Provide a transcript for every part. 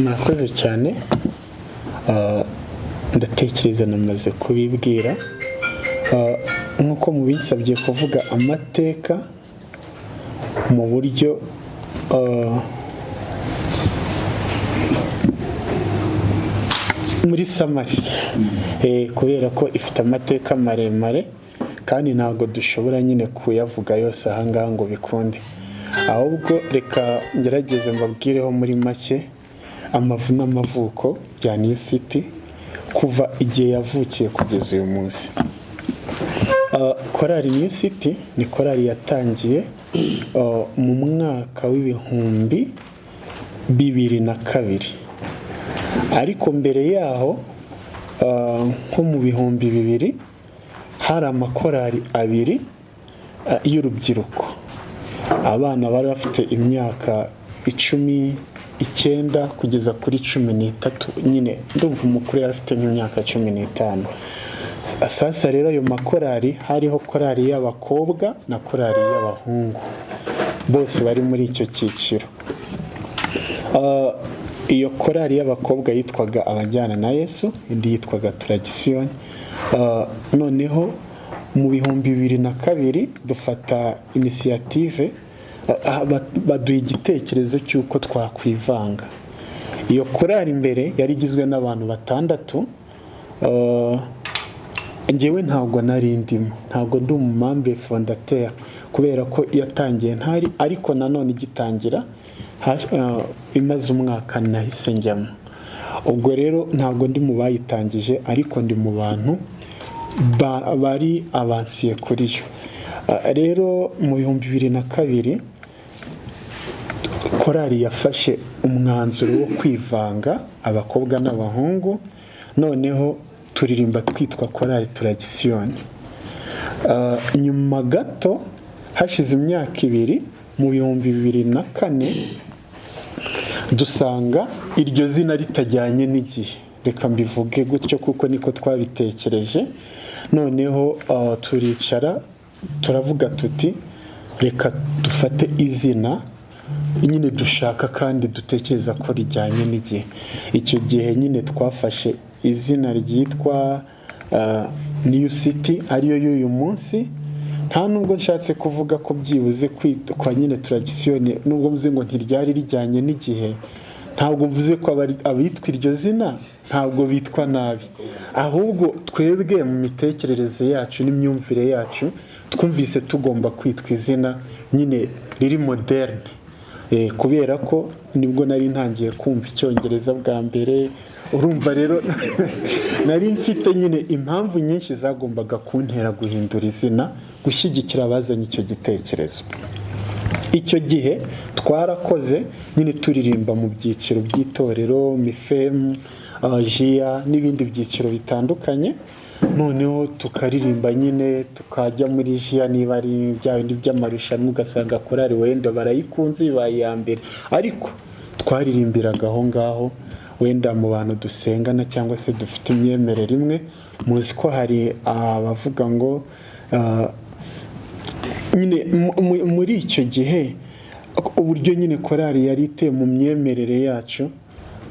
Mwakoze cyane. Ndatekereza namaze kubibwira. Nk'uko mubinsabye kuvuga amateka mu buryo muri samari, kubera ko ifite amateka maremare kandi ntabwo dushobora nyine kuyavuga yose ahangaha ngo bikunde, ahubwo reka ngerageze mbabwireho muri make amavu n'amavuko bya New City kuva igihe yavukiye kugeza uyu munsi. Korali New City ni korali yatangiye mu mwaka w'ibihumbi 2002, ariko mbere yaho nko mu bihumbi 2000 hari amakorali abiri y'urubyiruko. Abana bari bafite imyaka 19 kugeza kuri 13, nyine ndumva umukuru yari afite nk'imyaka 15. Sasa rero ayo makorali hariho korali y'abakobwa na korali y'abahungu, bose bari muri icyo cyiciro. Iyo korali y'abakobwa yitwaga Abajyana na Yesu, indi yitwaga Tradition. Noneho mu bihumbi 2002 dufata initiative, baduha igitekerezo cy'uko twakwivanga. Iyo korali imbere yari igizwe n'abantu 6. Njyewe ntabwo nari ndimo, ntabwo ndi umumambre fondateur kubera ko yatangiye ntari, ariko nanone igitangira imaze umwaka nahise njyamo. Ubwo rero ntabwo ndi mu bayitangije, ariko ndi mu bantu bari avansiye kuri yo. Rero mu bihumbi 2002 korali yafashe umwanzuro wo kwivanga abakobwa n'abahungu, noneho turirimba twitwa korali Tradition. Nyuma gato hashize imyaka 2 mu bihumbi 2004 dusanga iryo zina ritajyanye n'igihe, reka mbivuge gutyo kuko niko twabitekereje. Noneho turicara turavuga tuti reka dufate izina nyine dushaka kandi dutekereza ko rijyanye n'igihe. Icyo gihe nyine twafashe izina ryitwa New City, ariyo y'uyu munsi. Nta nubwo nshatse kuvuga ko byibuze kwitwa nyine Tradition, nubwo mvuze ngo ntiryari rijyanye n'igihe, ntabwo mvuze ko abitwa iryo zina ntabwo bitwa nabi, ahubwo twebwe mu mitekerereze yacu n'imyumvire yacu twumvise tugomba kwitwa izina nyine riri moderne, kubera ko nibwo nari ntangiye kumva icyongereza bwa mbere. Urumva rero nari mfite nyine impamvu nyinshi zagombaga kuntera guhindura izina, gushyigikira abazanye icyo gitekerezo. Icyo gihe twarakoze nyine turirimba mu byiciro by'itorero, Mifem, Jia n'ibindi byiciro bitandukanye. Noneho tukaririmba nyine tukajya muri Jia, niba ari bya bindi by'amarushanwa ugasanga korali wenda barayikunze ibaye iya mbere, ariko twaririmbiraga aho ngaho wenda mu bantu dusengana cyangwa se dufite imyemerere imwe. Muzi ko hari abavuga ngo nyine muri icyo gihe uburyo nyine korali yari iteye mu myemerere yacu,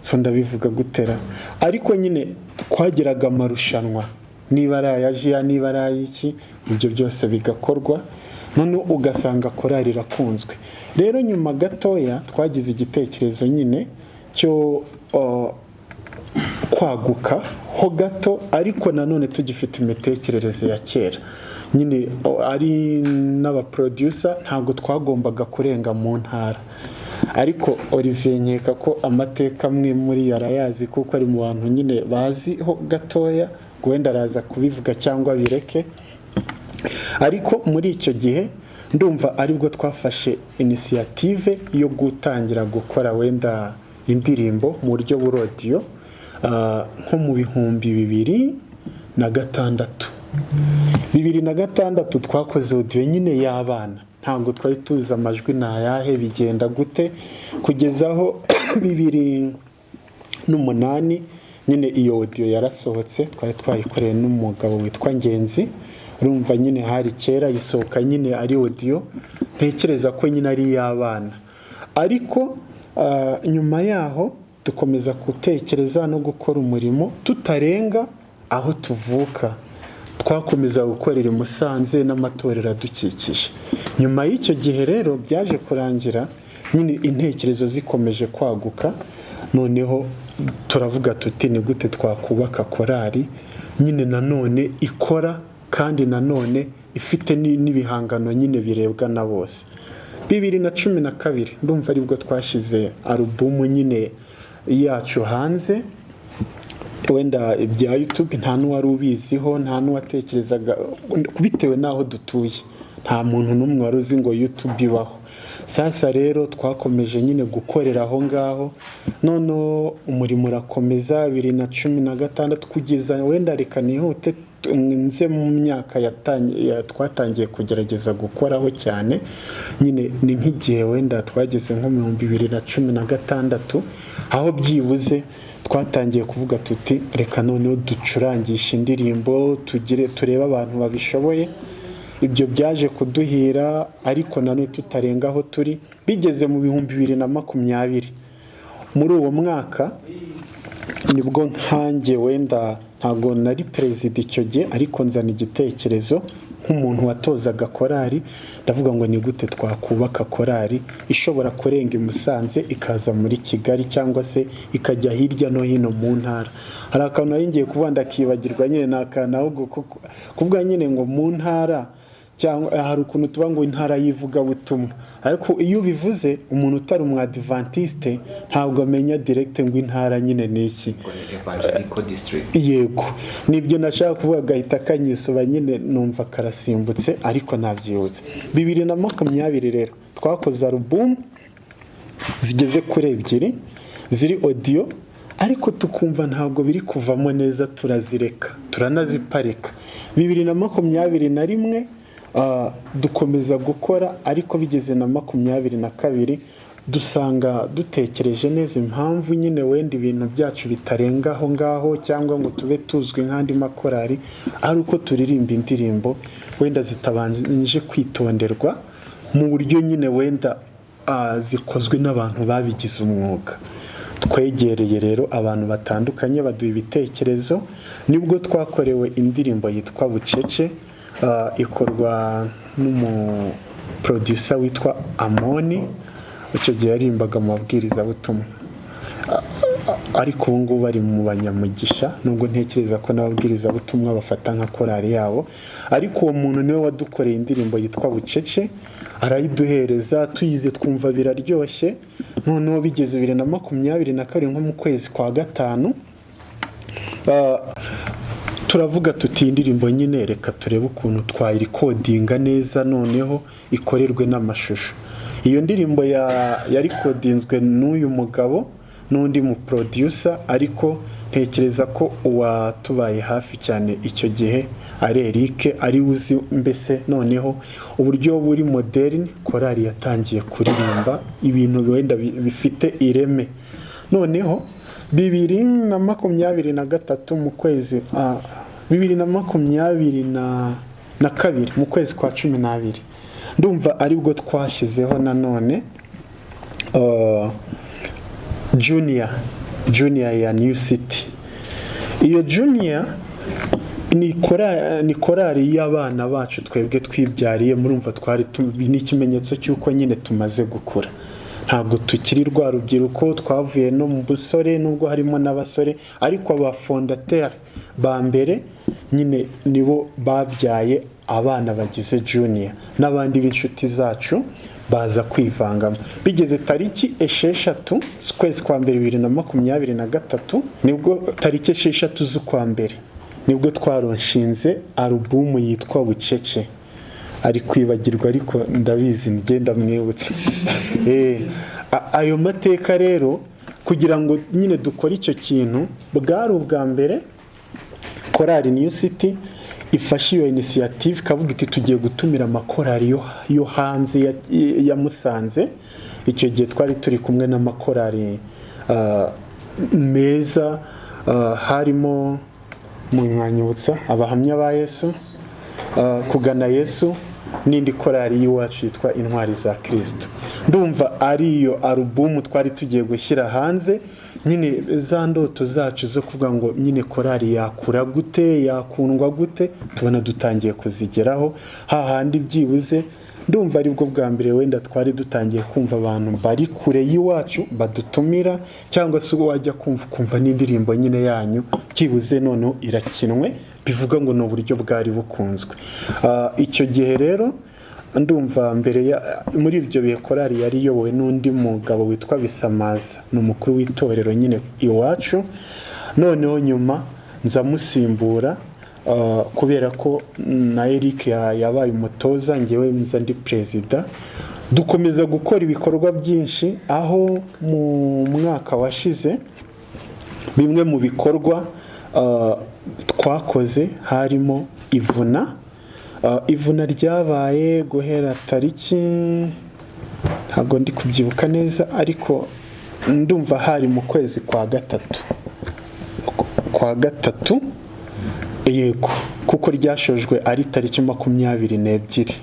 so ndabivuga gutera, ariko nyine twagiraga amarushanwa, niba ari aya Jia niba ari ay'iki, ibyo byose bigakorwa, none ugasanga korali irakunzwe. Rero nyuma gatoya twagize igitekerezo nyine cyo kwaguka ho gato, ariko nanone tugifite imitekerereze ya kera nyine ari n'abaproducer, ntabwo twagombaga kurenga mu ntara. Ariko Olivier nkeka ko amateka amwe muri yarayazi kuko ari mu bantu nyine bazi ho gatoya, wenda araza kubivuga cyangwa bireke. Ariko muri icyo gihe ndumva aribwo twafashe initiative yo gutangira gukora wenda indirimbo mu buryo bw'audio, nko mu bihumbi 2006 twakoze audio nyine y'abana. Ntabwo twari tuzi amajwi nayahe bigenda gute, kugezaho 2008 nyine iyo audio yarasohotse. Twari twayikoreye n'umugabo witwa Ngenzi, urumva nyine hari kera yisohoka nyine ari audio, ntekereza ko nyine ari y'abana. Ariko nyuma yaho dukomeza gutekereza no gukora umurimo tutarenga aho tuvuka. Twakomeza gukorera i Musanze n'amatorero adukikije. Nyuma y'icyo gihe rero byaje kurangira nyine intekerezo zikomeje kwaguka, noneho turavuga tuti ni gute twakubaka korali nyine nanone ikora kandi nanone ifite n'ibihangano nyine birebwa na bose. 2012 ndumva aribwo twashize alubumu nyine yacu hanze. Wenda ibya YouTube nta n'uwari ubiziho, nta n'uwatekerezaga bitewe n'aho dutuye, nta muntu n'umwe wari uzi ngo YouTube ibaho. Sasa rero twakomeje nyine gukorera aho ngaho, none umurimo urakomeza. 2016 kugeza wenda reka nihute nze mu myaka twatangiye kugerageza gukoraho cyane nyine ni nk'igihe wenda twageze nko mu 2016 aho byibuze twatangiye kuvuga tuti reka noneho ducurangisha indirimbo turebe abantu babishoboye. Ibyo byaje kuduhira, ariko nanone tutarenga aho turi. Bigeze mu 2020 muri uwo mwaka nibwo nkanjye wenda ntabwo nari perezida icyo gihe, ariko nzana igitekerezo nk'umuntu watozaga korali, ndavuga ngo ni gute twakubaka korali ishobora kurenga i Musanze ikaza muri Kigali cyangwa se ikajya hirya no hino mu ntara. Hari akantu nari ngiye kuvuga ndakibagirwa nyine, n'akantu aho kuvuga nyine ngo mu ntara, cyangwa hari ukuntu tuvuga ngo intara y'ivugabutumwa, ariko iyo bivuze umuntu utari umwadventiste ntabwo amenya direct ngo intara nyine ni iki. Evangelical district. Yego, nibyo nashaka kuvuga, gahita kanyisoba nyine numva karasimbutse ariko nabyibutse. 2020 rero twakoze album zigeze kuri 2 ziri audio, ariko tukumva ntabwo biri kuvamo neza, turazireka turanaziparika. 2021 dukomeza gukora, ariko bigeze na 22 dusanga dutekereje neza impamvu nyine wenda ibintu byacu bitarenga aho ngaho, cyangwa ngo tube tuzwi nk'andi makorali, ari uko turirimba indirimbo wenda zitabanje kwitonderwa mu buryo nyine wenda zikozwe n'abantu babigize umwuga. Twegereye rero abantu batandukanye baduha ibitekerezo, nibwo twakorewe indirimbo yitwa Bucece, ikorwa n'umuproducer witwa Amoni. Icyo gihe yarimbaga mu babwirizabutumwa, ariko ubu ngubu bari mu banyamugisha, nubwo ntekereza ko n'ababwirizabutumwa bafata nka korali yabo. Ariko uwo muntu niwe wadukoreye indirimbo yitwa Bucece, arayiduhereza tuyize twumva biraryoshye. Noneho bigeze 2022 nko mu kwezi kwa 5 turavuga tuti indirimbo nyine reka turebe ukuntu twayirekodinga neza, noneho ikorerwe n'amashusho. Iyo ndirimbo yarikodinzwe n'uyu mugabo n'undi mu producer, ariko ntekereza ko uwatubaye hafi cyane icyo gihe ari Eric, ari uzi mbese noneho uburyo buri modern korali yatangiye kuririmba ibintu wenda bifite ireme. Noneho 2023 mu kwezi 2022 mu kwezi kwa 12 ndumva aribwo twashyizeho nanone Junior ya New City. Iyo Junior ni korali y'abana bacu twebwe twibyariye, murumva twari n'ikimenyetso cy'uko nyine tumaze gukura. Ntabwo tukiri rwa rubyiruko, twavuye no mu busore, nubwo harimo n'abasore, ariko abafondateur ba mbere nyine nibo babyaye abana bagize Junior, n'abandi b'inshuti zacu baza kwivangamo. Bigeze tariki 6 z'ukwezi kwa mbere 2023, nibwo tariki 6 z'ukwa mbere nibwo twaronshinze alubumu yitwa Bucece. Ari kwibagirwa ariko ndabizi ngenda mwibutse. Ayo mateka rero kugira ngo nyine dukore icyo kintu, bwari ubwa mbere korali New City ifashe iyo initiative, kavuga iti tugiye gutumira amakorali yo hanze ya Musanze. Icyo gihe twari turi kumwe n'amakorali meza, harimo Munyanyutsa, Abahamya ba Yesu, Kugana Yesu, n'indi korali y'iwacu yitwa Intwari za Kristo. Ndumva ari iyo alubumu twari tugiye gushyira hanze. nyine za ndoto zacu zo kuvuga ngo nyine korali yakura gute yakundwa gute tubona dutangiye kuzigeraho hahandi byibuze ndumva aribwo bwa mbere wenda twari dutangiye kumva abantu bari kure y'iwacu badutumira cyangwa se wajya kumva n'indirimbo nyine yanyu byibuze noneho irakinwe bivuga ngo ni uburyo bwari bukunzwe. Icyo gihe rero ndumva mbere muri ibyo bihe korali yari iyobowe n'undi mugabo witwa Bisamaza ni umukuru w'itorero nyine iwacu, noneho nyuma nza musimbura kubera ko na Eric yabaye umutoza ngewe nza ndi perezida, dukomeza gukora ibikorwa byinshi aho mu mwaka washize bimwe mu bikorwa twakoze harimo ivuna ryabaye guhera tariki ntabwo ndi kubyibuka neza ariko ndumva hari mu kwezi kwa gatatu yego kuko ryashojwe ari tariki 22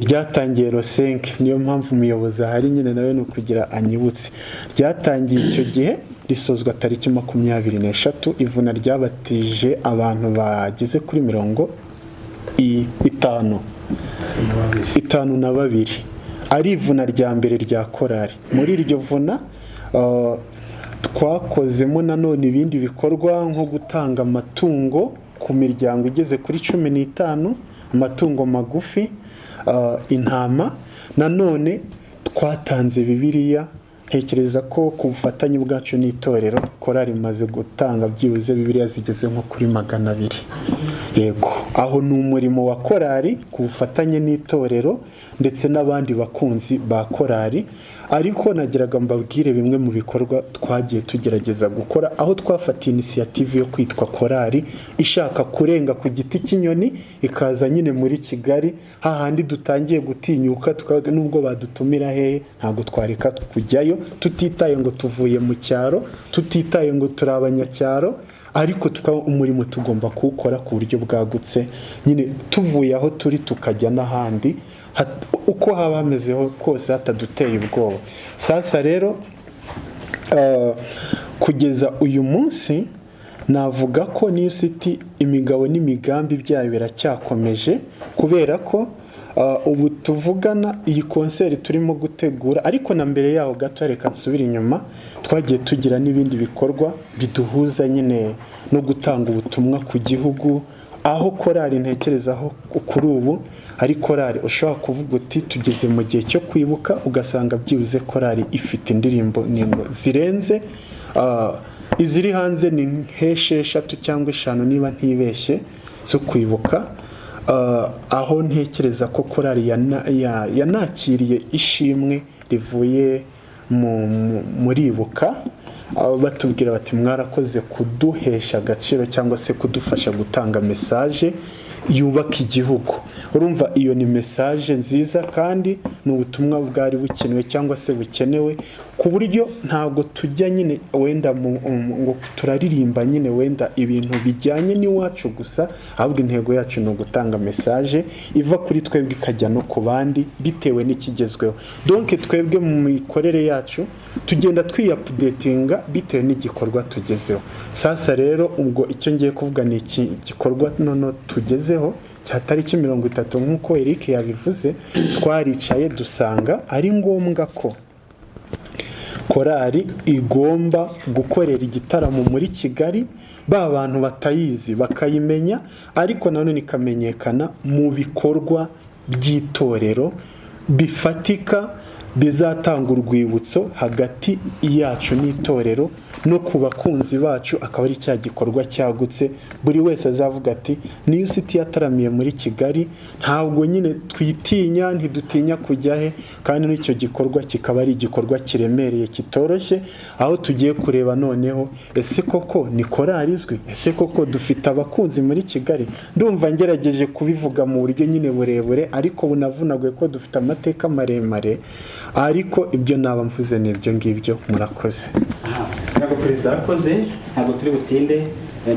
ryatangiye rosenke niyo mpamvu umuyobozi ahari nyine nawe no kugira anyibutse ryatangiye icyo gihe risozwa tariki 23 ivuna ryabatije abantu bageze kuri 52 ari ivuna rya mbere rya korali. Muri iryo vuna twakozemo nanone ibindi bikorwa nko gutanga amatungo ku miryango igeze kuri 15 amatungo magufi, intama. Nanone twatanze Bibiliya, ntekereza ko ku bufatanye bwacu n'itorero korali imaze gutanga byibuze Bibiliya zigeze nko kuri 200. Yego, aho ni umurimo wa korali ku bufatanye n'itorero ndetse n'abandi bakunzi ba korali. Ariko nagiraga mbabwire bimwe mu bikorwa twagiye tugerageza gukora aho twafatiye initiative yo kwitwa korali ishaka kurenga ku giti cy'inyoni ikaza nyine muri Kigali, hahandi dutangiye gutinyuka nubwo badutumira hehe ntabwo twareka kujyayo, tutitaye ngo tuvuye mu cyaro, tutitaye ngo turi abanyacyaro, ariko umurimo tugomba kuwukora ku buryo bwagutse nyine tuvuye aho turi tukajya n'ahandi uko haba hamezeho kose hataduteye ubwoba. Sasa rero kugeza uyu munsi navuga ko New City imigabo n'imigambi byayo biracyakomeje, kubera ko ubu tuvugana iyi konseri turimo gutegura, ariko na mbere yaho gato reka nsubira inyuma, twagiye tugira n'ibindi bikorwa biduhuza nyine no gutanga ubutumwa ku gihugu, aho korali ntekerezaho kuri ubu ari korali ushobora kuvuga uti tugeze mu gihe cyo kwibuka, ugasanga byibuze korali ifite indirimbo zirenze iziri hanze ni nk'esheshatu cyangwa 5 niba ntibeshye zo kwibuka, aho ntekereza ko korali yanakiriye ishimwe rivuye muri ibuka, batubwira bati mwarakoze kuduhesha agaciro cyangwa se kudufasha gutanga message yubaka igihugu. Urumva iyo ni message nziza kandi ni ubutumwa bwari bukenewe cyangwa se bukenewe, ku buryo ntabwo tujya nyine wenda ngo turaririmba nyine wenda ibintu bijyanye n'iwacu gusa, ahubwo intego yacu ni ugutanga message iva kuri twebwe ikajya no ku bandi bitewe n'ikigezweho. Donc twebwe mu mikorere yacu tugenda twiupdatinga bitewe n'igikorwa tugezeho. Sasa rero ubwo icyo ngiye kuvuga ni iki gikorwa none tugezeho cya tariki 30 nk'uko Eric yabivuze, twaricaye dusanga ari ngombwa ko korali igomba gukorera igitaramo muri Kigali, ba bantu batayizi bakayimenya, ariko nanone ikamenyekana mu bikorwa by'itorero bifatika bizatanga urwibutso hagati yacu n'itorero no ku bakunzi bacu, akaba ari cya gikorwa cyagutse buri wese azavuga ati New City yataramiye muri Kigali, ntabwo nyine twitinya ntidutinya kujya he, kandi n'icyo gikorwa kikaba ari igikorwa kiremereye kitoroshye, aho tugiye kureba noneho ese koko ni korali izwi, ese koko dufite abakunzi muri Kigali. Ndumva ngerageje kubivuga mu buryo nyine burebure, ariko bunavunagwe ko dufite amateka maremare, ariko ibyo naba mvuze n'ibyo ngibyo. Murakoze. Ntabwo perezida arakoze, ntabwo turi butinde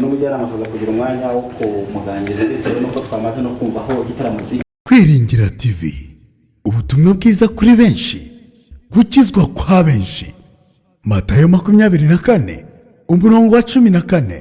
n'umujyanama tuza kugira umwanya wo kumuganiriza bitewe n'uko twamaze no kumva aho igitaramo kiri. Kwiringira TV, ubutumwa bwiza kuri benshi. gukizwa kwa benshi. Matayo 24 umurongo wa 14.